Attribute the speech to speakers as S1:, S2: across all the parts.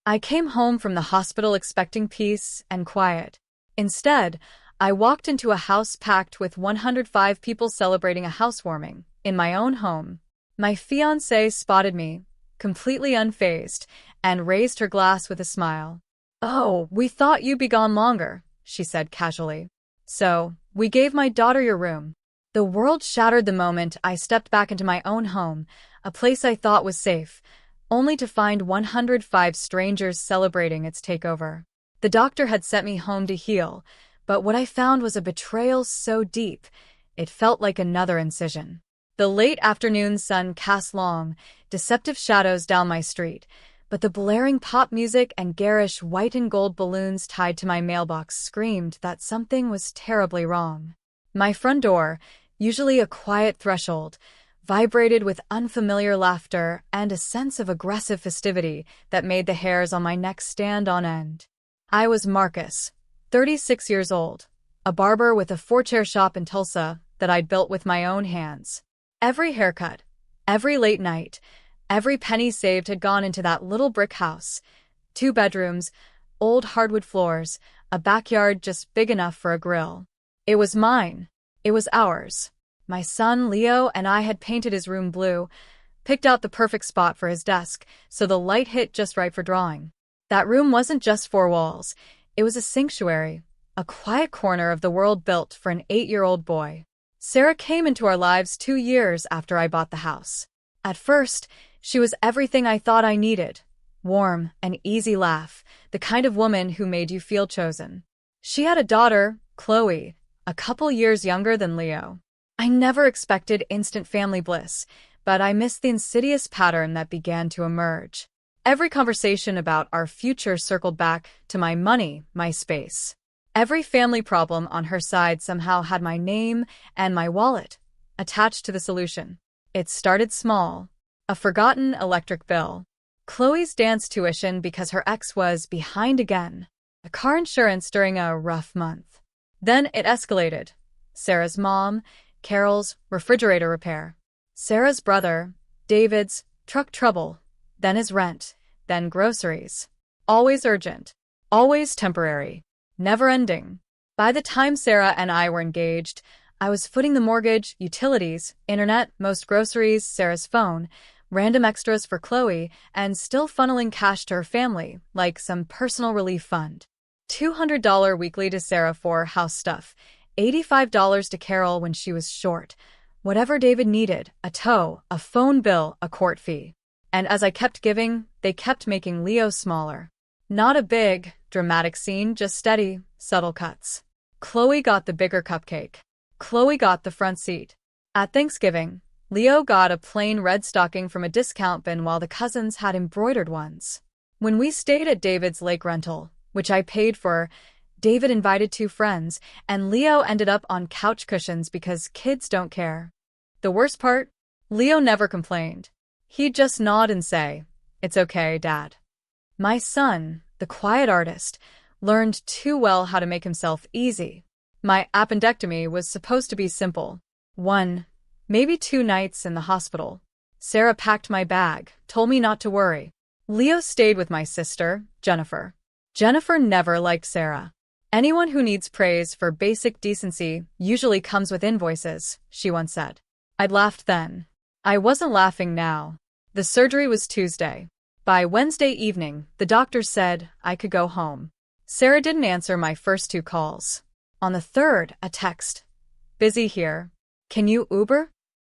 S1: I came home from the hospital expecting peace and quiet. Instead, I walked into a house packed with 105 people celebrating a housewarming in my own home. My fiancée spotted me, completely unfazed, and raised her glass with a smile. "Oh, we thought you'd be gone longer," she said casually. "So, we gave my daughter your room." The world shattered the moment I stepped back into my own home, a place I thought was safe, only to find 105 strangers celebrating its takeover. The doctor had sent me home to heal, but what I found was a betrayal so deep, it felt like another incision. The late afternoon sun cast long, deceptive shadows down my street, but the blaring pop music and garish white and gold balloons tied to my mailbox screamed that something was terribly wrong. My front door, usually a quiet threshold, vibrated with unfamiliar laughter and a sense of aggressive festivity that made the hairs on my neck stand on end. I was Marcus, 36 years old, a barber with a four-chair shop in Tulsa that I'd built with my own hands. Every haircut, every late night, every penny saved had gone into that little brick house. 2 bedrooms, old hardwood floors, a backyard just big enough for a grill. It was mine. It was ours. My son, Leo, and I had painted his room blue, picked out the perfect spot for his desk so the light hit just right for drawing. That room wasn't just 4 walls. It was a sanctuary, a quiet corner of the world built for an 8-year-old boy. Sarah came into our lives 2 years after I bought the house. At first, she was everything I thought I needed. Warm, an easy laugh, the kind of woman who made you feel chosen. She had a daughter, Chloe, a couple years younger than Leo. I never expected instant family bliss, but I missed the insidious pattern that began to emerge. Every conversation about our future circled back to my money, my space. Every family problem on her side somehow had my name and my wallet attached to the solution. It started small. A forgotten electric bill. Chloe's dance tuition because her ex was behind again. A car insurance during a rough month. Then it escalated. Sarah's mom, Carol's refrigerator repair. Sarah's brother, David's truck trouble. Then his rent. Then groceries. Always urgent. Always temporary. Never ending. By the time Sarah and I were engaged, I was footing the mortgage, utilities, internet, most groceries, Sarah's phone, random extras for Chloe, and still funneling cash to her family, like some personal relief fund. $200 weekly to Sarah for house stuff, $85 to Carol when she was short, whatever David needed, a tow, a phone bill, a court fee. And as I kept giving, they kept making Leo smaller. Not a big, dramatic scene, just steady, subtle cuts. Chloe got the bigger cupcake. Chloe got the front seat. At Thanksgiving, Leo got a plain red stocking from a discount bin while the cousins had embroidered ones. When we stayed at David's lake rental, which I paid for, David invited 2 friends, and Leo ended up on couch cushions because kids don't care. The worst part? Leo never complained. He'd just nod and say, "It's okay, Dad." My son, the quiet artist, learned too well how to make himself easy. My appendectomy was supposed to be simple. 1, maybe 2 nights in the hospital. Sarah packed my bag, told me not to worry. Leo stayed with my sister, Jennifer. Jennifer never liked Sarah. "Anyone who needs praise for basic decency usually comes with invoices," she once said. I'd laughed then. I wasn't laughing now. The surgery was Tuesday. By Wednesday evening, the doctor said I could go home. Sarah didn't answer my first 2 calls. On the 3rd, a text. "Busy here. Can you Uber?"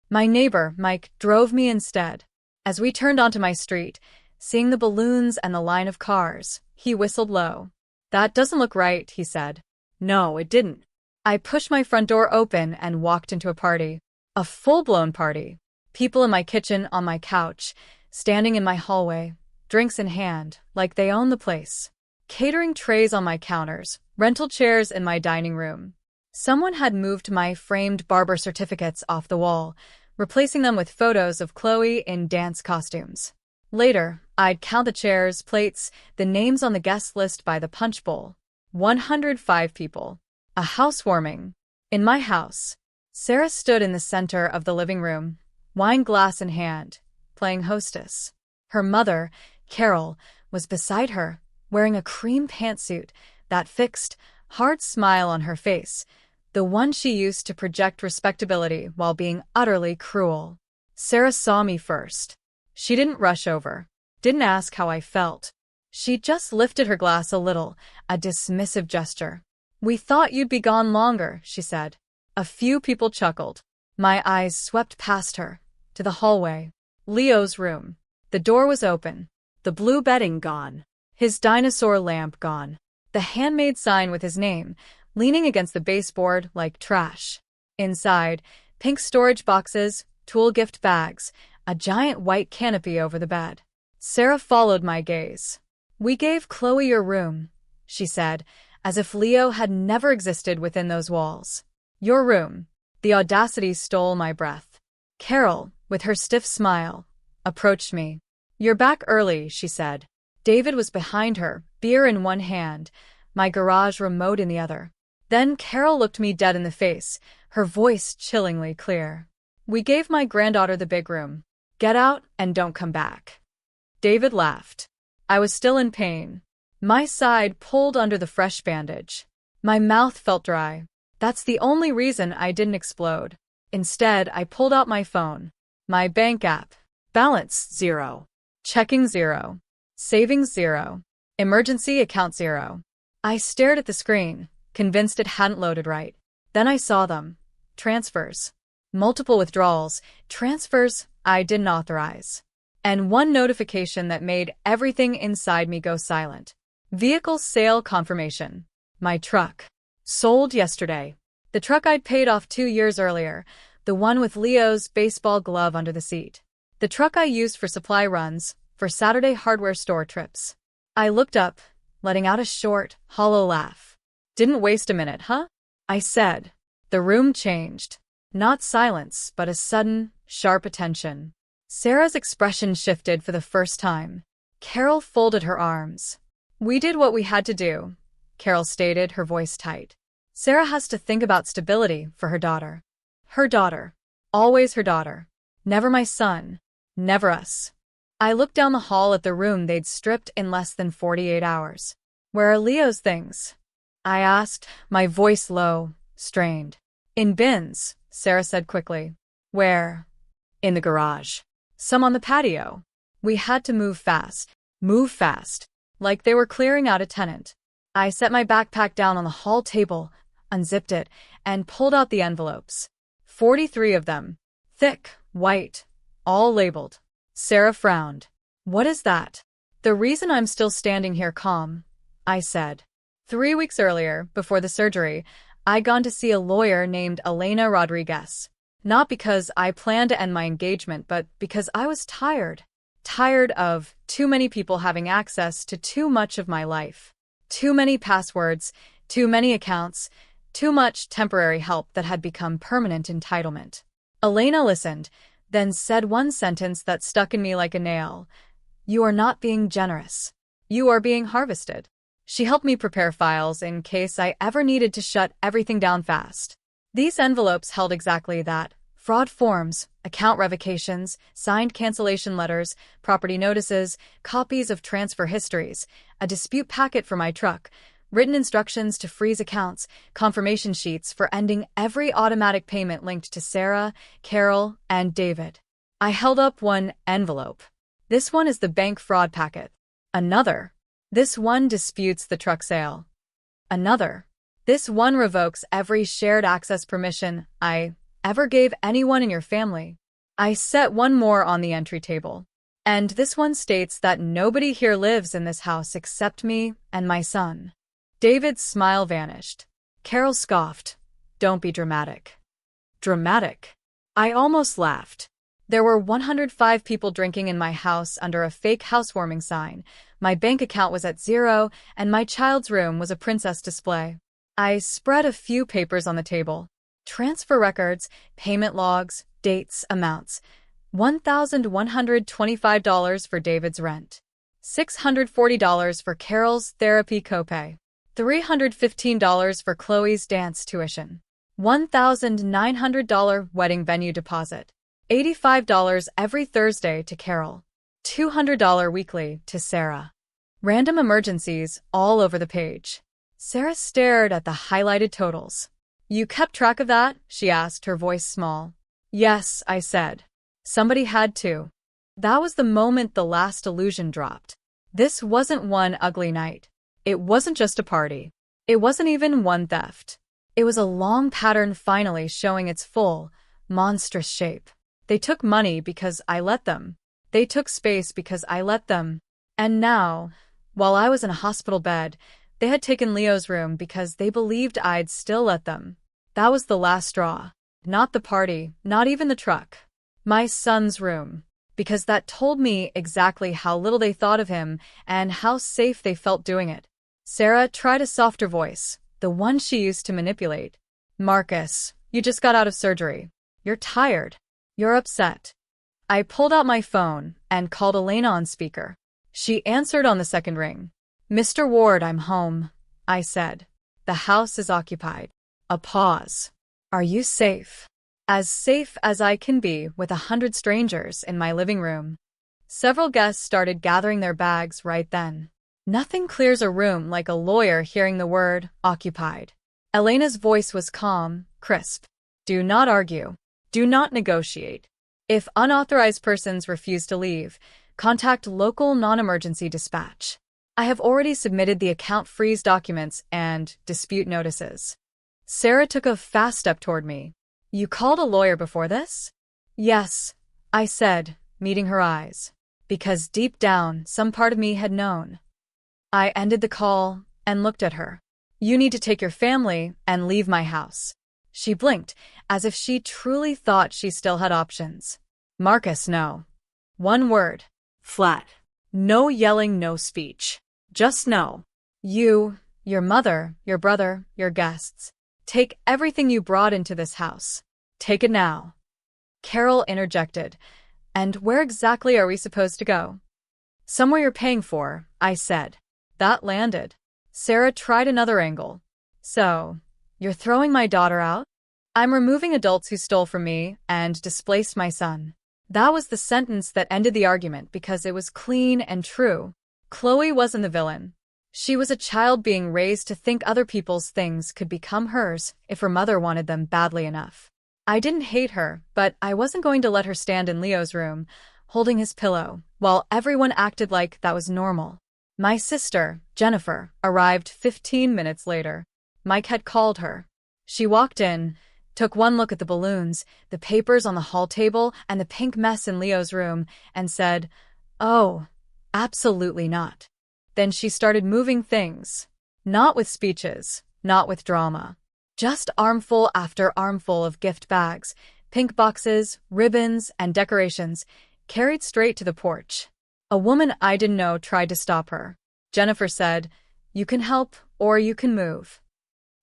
S1: My neighbor, Mike, drove me instead. As we turned onto my street, seeing the balloons and the line of cars, he whistled low. "That doesn't look right," he said. No, it didn't. I pushed my front door open and walked into a party. A full-blown party. People in my kitchen, on my couch, standing in my hallway, drinks in hand, like they own the place. Catering trays on my counters, rental chairs in my dining room. Someone had moved my framed barber certificates off the wall, replacing them with photos of Chloe in dance costumes. Later, I'd count the chairs, plates, the names on the guest list by the punch bowl. 105 people. A housewarming. In my house. Sarah stood in the center of the living room, wine glass in hand, playing hostess. Her mother, Carol, was beside her, wearing a cream pantsuit, that fixed, hard smile on her face, the one she used to project respectability while being utterly cruel. Sarah saw me first. She didn't rush over, didn't ask how I felt. She just lifted her glass a little, a dismissive gesture. "We thought you'd be gone longer," she said. A few people chuckled. My eyes swept past her, to the hallway. Leo's room. The door was open. The blue bedding gone. His dinosaur lamp gone. The handmade sign with his name, leaning against the baseboard like trash. Inside, pink storage boxes, tool gift bags, a giant white canopy over the bed. Sarah followed my gaze. "We gave Chloe your room," she said, as if Leo had never existed within those walls. "Your room." The audacity stole my breath. Carol, with her stiff smile, approached me. "You're back early," she said. David was behind her, beer in one hand, my garage remote in the other. Then Carol looked me dead in the face, her voice chillingly clear. "We gave my granddaughter the big room. Get out and don't come back." David laughed. I was still in pain. My side pulled under the fresh bandage. My mouth felt dry. That's the only reason I didn't explode. Instead, I pulled out my phone. My bank app. Balance 0. Checking 0. Savings 0. Emergency account 0. I stared at the screen, convinced it hadn't loaded right. Then I saw them. Transfers. Multiple withdrawals. Transfers I didn't authorize. And one notification that made everything inside me go silent. Vehicle sale confirmation. My truck. Sold yesterday. The truck I'd paid off 2 years earlier, the one with Leo's baseball glove under the seat. The truck I used for supply runs, for Saturday hardware store trips. I looked up, letting out a short, hollow laugh. "Didn't waste a minute, huh?" I said. The room changed. Not silence, but a sudden, sharp attention. Sarah's expression shifted for the first time. Carol folded her arms. "We did what we had to do," Carol stated, her voice tight. "Sarah has to think about stability for her daughter. Her daughter. Always her daughter. Never my son. Never us." I looked down the hall at the room they'd stripped in less than 48 hours. "Where are Leo's things?" I asked, my voice low, strained. "In bins," Sarah said quickly. "Where?" "In the garage. Some on the patio." We had to move fast. Move fast. Like they were clearing out a tenant. I set my backpack down on the hall table, unzipped it, and pulled out the envelopes. 43 of them. Thick, white, all labeled. Sarah frowned. "What is that?" "The reason I'm still standing here calm," I said. 3 weeks earlier, before the surgery, I'd gone to see a lawyer named Elena Rodriguez. Not because I planned to end my engagement, but because I was tired. Tired of too many people having access to too much of my life. Too many passwords, too many accounts, too much temporary help that had become permanent entitlement. Elena listened, then said one sentence that stuck in me like a nail. "You are not being generous. You are being harvested." She helped me prepare files in case I ever needed to shut everything down fast. These envelopes held exactly that. Fraud forms, account revocations, signed cancellation letters, property notices, copies of transfer histories, a dispute packet for my truck, written instructions to freeze accounts, confirmation sheets for ending every automatic payment linked to Sarah, Carol, and David. I held up one envelope. "This one is the bank fraud packet." Another. "This one disputes the truck sale." Another. "This one revokes every shared access permission I ever gave anyone in your family." I set one more on the entry table. "And this one states that nobody here lives in this house except me and my son." David's smile vanished. Carol scoffed. "Don't be dramatic." Dramatic? I almost laughed. There were 105 people drinking in my house under a fake housewarming sign. My bank account was at 0, and my child's room was a princess display. I spread a few papers on the table. Transfer records, payment logs, dates, amounts. $1,125 for David's rent. $640 for Carol's therapy copay. $315 for Chloe's dance tuition. $1,900 wedding venue deposit. $85 every Thursday to Carol. $200 weekly to Sarah. Random emergencies all over the page. Sarah stared at the highlighted totals. You kept track of that? She asked, her voice small. Yes, I said. Somebody had to. That was the moment the last illusion dropped. This wasn't one ugly night. It wasn't just a party. It wasn't even one theft. It was a long pattern finally showing its full, monstrous shape. They took money because I let them. They took space because I let them. And now, while I was in a hospital bed, they had taken Leo's room because they believed I'd still let them. That was the last straw. Not the party, not even the truck. My son's room. Because that told me exactly how little they thought of him and how safe they felt doing it. Sarah tried a softer voice, the one she used to manipulate. Marcus, you just got out of surgery. You're tired. You're upset. I pulled out my phone and called Elena on speaker. She answered on the second ring. Mr. Ward, I'm home, I said. The house is occupied. A pause. Are you safe? As safe as I can be with 100 strangers in my living room. Several guests started gathering their bags right then. Nothing clears a room like a lawyer hearing the word occupied. Elena's voice was calm, crisp. Do not argue. Do not negotiate. If unauthorized persons refuse to leave, contact local non-emergency dispatch. I have already submitted the account freeze documents and dispute notices. Sarah took a fast step toward me. You called a lawyer before this? Yes, I said, meeting her eyes. Because deep down, some part of me had known. I ended the call and looked at her. You need to take your family and leave my house. She blinked, as if she truly thought she still had options. Marcus, no. One word. Flat. No yelling, no speech. Just no. You, your mother, your brother, your guests. Take everything you brought into this house. Take it now. Carol interjected. And where exactly are we supposed to go? Somewhere you're paying for, I said. That landed. Sarah tried another angle. So, you're throwing my daughter out? I'm removing adults who stole from me and displaced my son. That was the sentence that ended the argument because it was clean and true. Chloe wasn't the villain. She was a child being raised to think other people's things could become hers if her mother wanted them badly enough. I didn't hate her, but I wasn't going to let her stand in Leo's room, holding his pillow, while everyone acted like that was normal. My sister, Jennifer, arrived 15 minutes later. Mike had called her. She walked in, took one look at the balloons, the papers on the hall table, and the pink mess in Leo's room, and said, "Oh, absolutely not." Then she started moving things. Not with speeches, not with drama. Just armful after armful of gift bags, pink boxes, ribbons, and decorations, carried straight to the porch. A woman I didn't know tried to stop her. Jennifer said, "You can help, or you can move."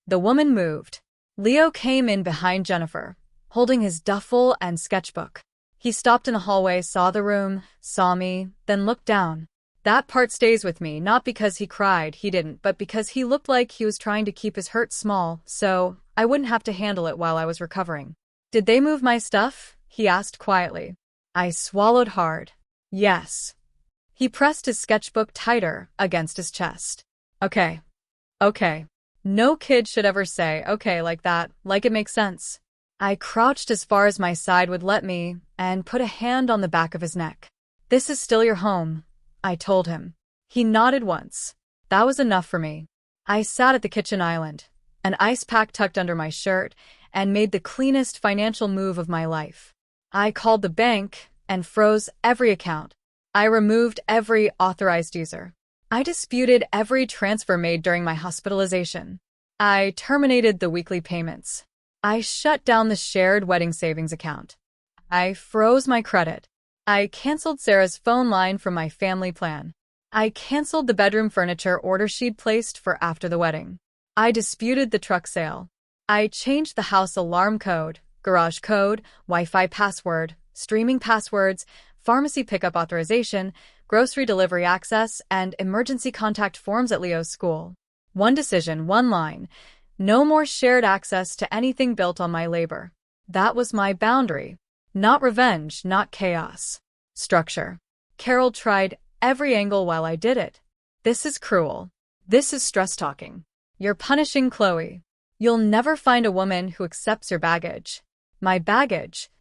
S1: The woman moved. Leo came in behind Jennifer, holding his duffel and sketchbook. He stopped in the hallway, saw the room, saw me, then looked down. That part stays with me, not because he cried, he didn't, but because he looked like he was trying to keep his hurt small, so I wouldn't have to handle it while I was recovering. "Did they move my stuff?" he asked quietly. I swallowed hard. Yes. He pressed his sketchbook tighter against his chest. Okay. Okay. No kid should ever say okay like that, like it makes sense. I crouched as far as my side would let me and put a hand on the back of his neck. "This is still your home," I told him. He nodded once. That was enough for me. I sat at the kitchen island, an ice pack tucked under my shirt, and made the cleanest financial move of my life. I called the bank and froze every account. I removed every authorized user. I disputed every transfer made during my hospitalization. I terminated the weekly payments. I shut down the shared wedding savings account. I froze my credit. I canceled Sarah's phone line from my family plan. I canceled the bedroom furniture order she'd placed for after the wedding. I disputed the truck sale. I changed the house alarm code, garage code, Wi-Fi password, streaming passwords, pharmacy pickup authorization, grocery delivery access, and emergency contact forms at Leo's school. One decision, one line. No more shared access to anything built on my labor. That was my boundary. Not revenge, not chaos. Structure. Carol tried every angle while I did it. This is cruel. This is stress talking. You're punishing Chloe. You'll never find a woman who accepts your baggage. My baggage.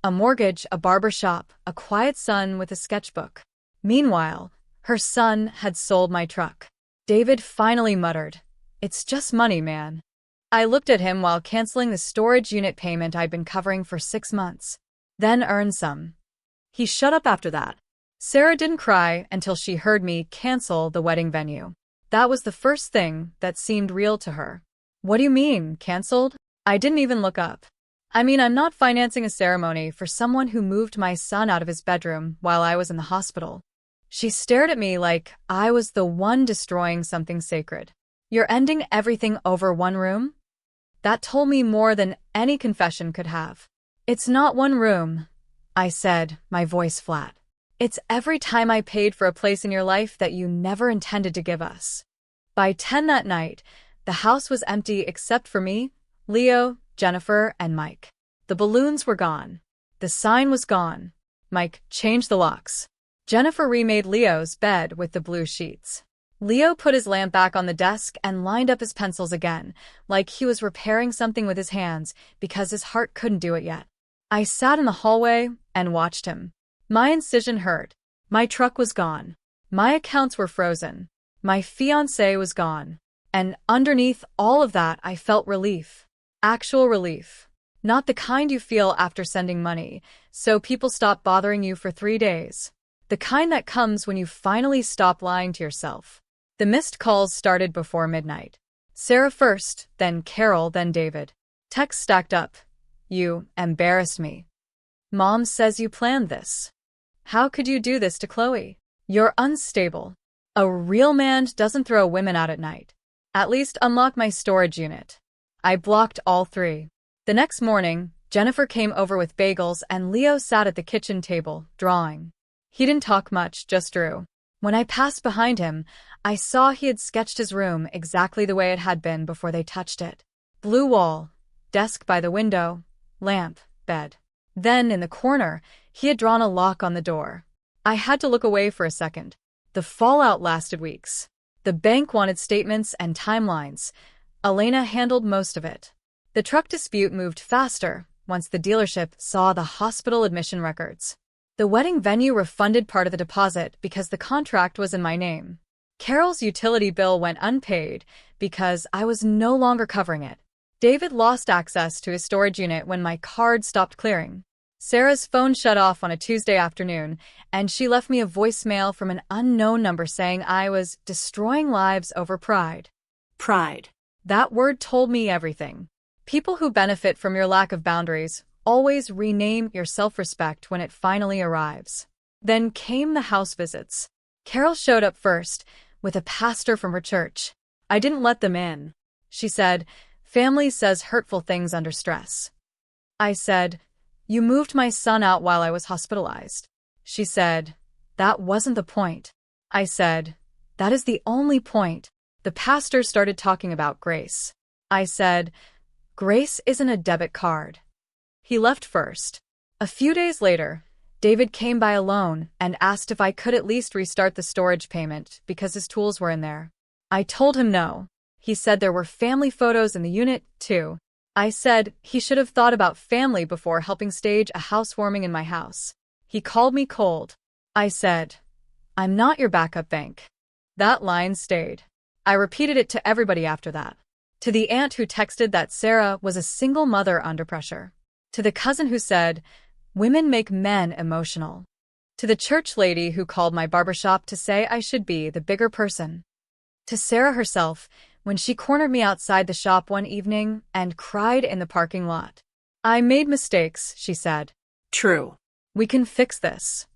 S1: A mortgage, a barber shop, a quiet son with a sketchbook. Meanwhile, her son had sold my truck. David finally muttered, "It's just money, man." I looked at him while canceling the storage unit payment I'd been covering for 6 months. Then earned some. He shut up after that. Sarah didn't cry until she heard me cancel the wedding venue. That was the first thing that seemed real to her. What do you mean, canceled? I didn't even look up. I mean, I'm not financing a ceremony for someone who moved my son out of his bedroom while I was in the hospital. She stared at me like I was the one destroying something sacred. You're ending everything over one room? That told me more than any confession could have. It's not one room, I said, my voice flat. It's every time I paid for a place in your life that you never intended to give us. By 10 that night, the house was empty except for me, Leo, Jennifer, and Mike. The balloons were gone. The sign was gone. Mike changed the locks. Jennifer remade Leo's bed with the blue sheets. Leo put his lamp back on the desk and lined up his pencils again, like he was repairing something with his hands because his heart couldn't do it yet. I sat in the hallway and watched him. My incision hurt. My truck was gone. My accounts were frozen. My fiancé was gone. And underneath all of that, I felt relief. Actual relief. Not the kind you feel after sending money, so people stop bothering you for 3 days. The kind that comes when you finally stop lying to yourself. The missed calls started before midnight. Sarah first, then Carol, then David. Texts stacked up. You embarrassed me. Mom says you planned this. How could you do this to Chloe? You're unstable. A real man doesn't throw women out at night. At least unlock my storage unit. I blocked all 3. The next morning, Jennifer came over with bagels and Leo sat at the kitchen table, drawing. He didn't talk much, just drew. When I passed behind him, I saw he had sketched his room exactly the way it had been before they touched it. Blue wall, desk by the window, lamp, bed. Then, in the corner, he had drawn a lock on the door. I had to look away for a second. The fallout lasted weeks. The bank wanted statements and timelines. Elena handled most of it. The truck dispute moved faster once the dealership saw the hospital admission records. The wedding venue refunded part of the deposit because the contract was in my name. Carol's utility bill went unpaid because I was no longer covering it. David lost access to his storage unit when my card stopped clearing. Sarah's phone shut off on a Tuesday afternoon, and she left me a voicemail from an unknown number saying I was destroying lives over pride. Pride. That word told me everything. People who benefit from your lack of boundaries always rename your self-respect when it finally arrives. Then came the house visits. Carol showed up first, with a pastor from her church. I didn't let them in. She said, "Family says hurtful things under stress." I said, "You moved my son out while I was hospitalized." She said, "That wasn't the point." I said, "That is the only point." The pastor started talking about grace. I said, "Grace isn't a debit card." He left first. A few days later, David came by alone and asked if I could at least restart the storage payment because his tools were in there. I told him no. He said there were family photos in the unit, too. I said he should have thought about family before helping stage a housewarming in my house. He called me cold. I said, "I'm not your backup bank." That line stayed. I repeated it to everybody after that. To the aunt who texted that Sarah was a single mother under pressure. To the cousin who said, "Women make men emotional." To the church lady who called my barbershop to say I should be the bigger person. To Sarah herself, when she cornered me outside the shop one evening and cried in the parking lot. "I made mistakes," she said. "True. We can fix this."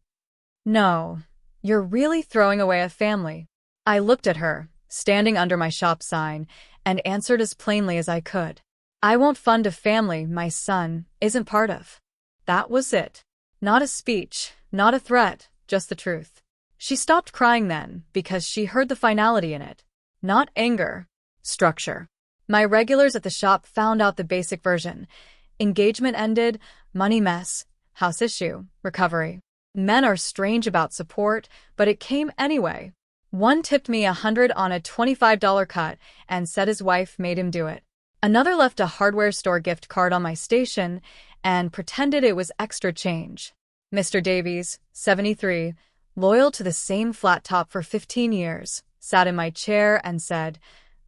S1: "No, you're really throwing away a family." I looked at her, standing under my shop sign, and answered as plainly as I could. "I won't fund a family my son isn't part of." That was it. Not a speech, not a threat, just the truth. She stopped crying then because she heard the finality in it. Not anger. Structure. My regulars at the shop found out the basic version. Engagement ended, money mess, house issue, recovery. Men are strange about support, but it came anyway. One tipped me $100 on a $25 cut and said his wife made him do it. Another left a hardware store gift card on my station and pretended it was extra change. Mr. Davies, 73, loyal to the same flat top for 15 years, sat in my chair and said,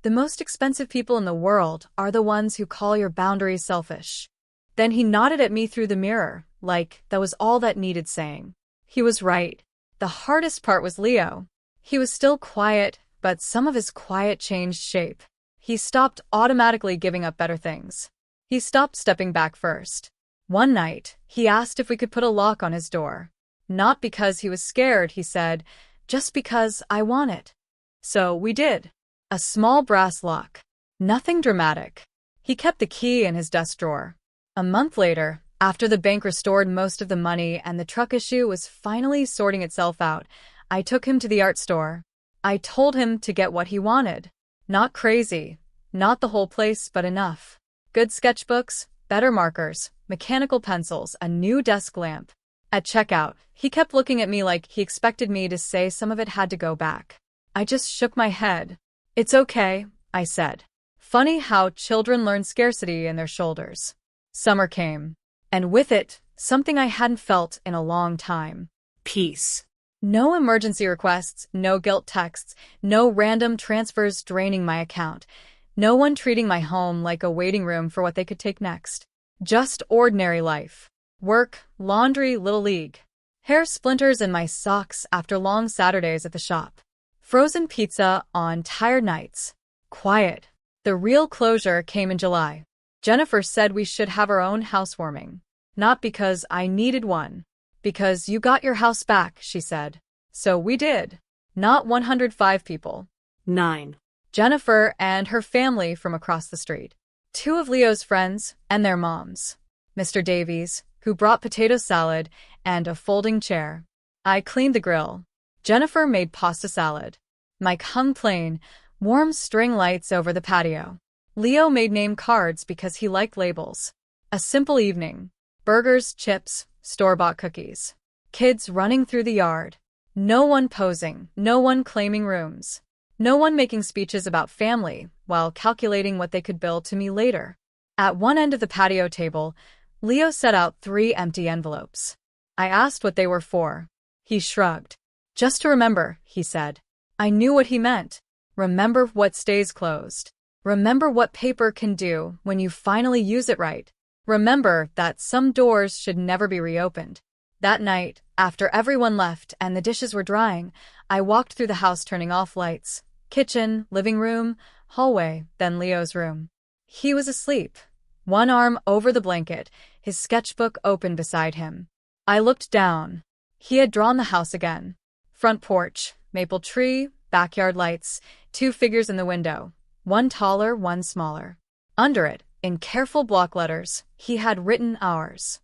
S1: "The most expensive people in the world are the ones who call your boundaries selfish." Then he nodded at me through the mirror, like that was all that needed saying. He was right. The hardest part was Leo. He was still quiet, but some of his quiet changed shape. He stopped automatically giving up better things. He stopped stepping back first. One night, he asked if we could put a lock on his door. Not because he was scared, he said, just because I want it. So we did. A small brass lock. Nothing dramatic. He kept the key in his desk drawer. A month later, after the bank restored most of the money and the truck issue was finally sorting itself out, I took him to the art store. I told him to get what he wanted. Not crazy. Not the whole place, but enough. Good sketchbooks, better markers, mechanical pencils, a new desk lamp. At checkout, he kept looking at me like he expected me to say some of it had to go back. I just shook my head. "It's okay," I said. Funny how children learn scarcity in their shoulders. Summer came. And with it, something I hadn't felt in a long time. Peace. No emergency requests, no guilt texts, no random transfers draining my account. No one treating my home like a waiting room for what they could take next. Just ordinary life. Work, laundry, little league. Hair splinters in my socks after long Saturdays at the shop. Frozen pizza on tired nights. Quiet. The real closure came in July. Jennifer said we should have our own housewarming. Not because I needed one. Because you got your house back, she said. So we did. Not 105 people. 9. Jennifer and her family from across the street. 2 of Leo's friends and their moms. Mr. Davies, who brought potato salad and a folding chair. I cleaned the grill. Jennifer made pasta salad. Mike hung plain, warm string lights over the patio. Leo made name cards because he liked labels. A simple evening. Burgers, chips, store-bought cookies. Kids running through the yard. No one posing, no one claiming rooms. No one making speeches about family while calculating what they could bill to me later. At one end of the patio table, Leo set out 3 empty envelopes. I asked what they were for. He shrugged. "Just to remember," he said. I knew what he meant. Remember what stays closed. Remember what paper can do when you finally use it right. Remember that some doors should never be reopened. That night, after everyone left and the dishes were drying, I walked through the house turning off lights. Kitchen, living room, hallway, then Leo's room. He was asleep. One arm over the blanket, his sketchbook open beside him. I looked down. He had drawn the house again. Front porch, maple tree, backyard lights, 2 figures in the window. One taller, one smaller. Under it, in careful block letters, he had written ours.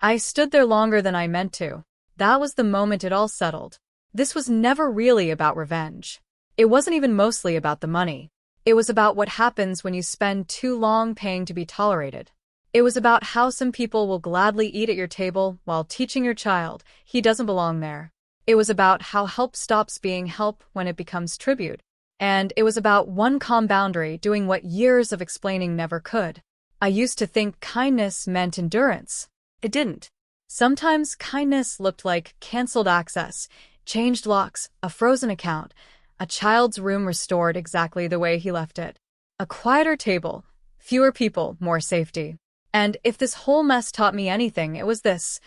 S1: I stood there longer than I meant to. That was the moment it all settled. This was never really about revenge. It wasn't even mostly about the money. It was about what happens when you spend too long paying to be tolerated. It was about how some people will gladly eat at your table while teaching your child he doesn't belong there. It was about how help stops being help when it becomes tribute. And it was about one calm boundary doing what years of explaining never could. I used to think kindness meant endurance. It didn't. Sometimes kindness looked like canceled access, changed locks, a frozen account, a child's room restored exactly the way he left it. A quieter table, fewer people, more safety. And if this whole mess taught me anything, it was this.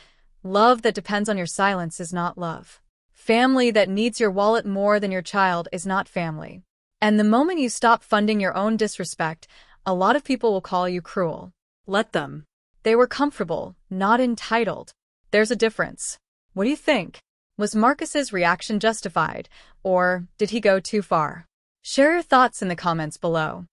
S1: Love that depends on your silence is not love. Family that needs your wallet more than your child is not family. And the moment you stop funding your own disrespect, a lot of people will call you cruel. Let them. They were comfortable, not entitled. There's a difference. What do you think? Was Marcus's reaction justified, or did he go too far? Share your thoughts in the comments below.